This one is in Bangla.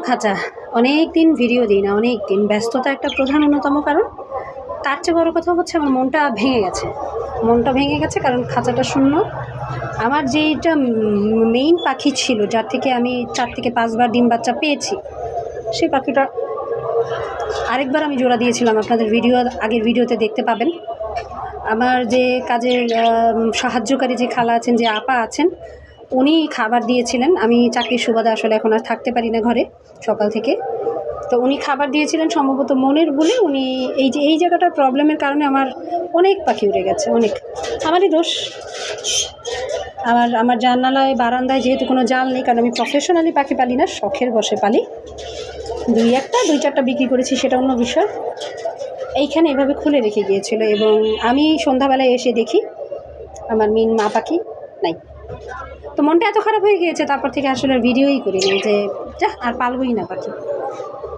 খাঁচা অনেক দিন ভিডিও দিই না, অনেক দিন ব্যস্ততা একটা প্রধান অন্যতম কারণ। তার চেয়ে বড় কথা হচ্ছে আমার মনটা ভেঙে গেছে কারণ খাঁচাটা শূন্য। আমার যেইটা মেইন পাখি ছিল, যার থেকে আমি 4 থেকে 5 বার ডিম বাচ্চা পেয়েছি, সেই পাখিটা আরেকবার আমি জোড়া দিয়েছিলাম, আপনাদের আগের ভিডিওতে দেখতে পাবেন। আমার যে কাজের সাহায্যকারী যে খালা আছেন, যে আপা আছেন, উনি খাবার দিয়েছিলেন। আমি চাকরির সুবাদে আসলে এখন আর থাকতে পারি না ঘরে সকাল থেকে, তো উনি খাবার দিয়েছিলেন সম্ভবত মনের ভুলে। উনি এই জায়গাটার প্রবলেমের কারণে আমার অনেক পাখি উড়ে গেছে, অনেক। আমারই দোষ। আমার জানালায় বারান্দায় যেহেতু কোনো জাল নেই, কারণ আমি প্রফেশনালি পাখি পালি না, শখের বশে পালি। 2-4টা বিক্রি করেছি, সেটা অন্য বিষয়। এইখানে এভাবে খুলে রেখে গিয়েছিল এবং আমি সন্ধ্যাবেলায় এসে দেখি আমার মেন মা পাখি নাই। তো মনটা এত খারাপ হয়ে গিয়েছে, তারপর থেকে আসলে ভিডিওই করিনি, যে যা আর পালবই না পাখি।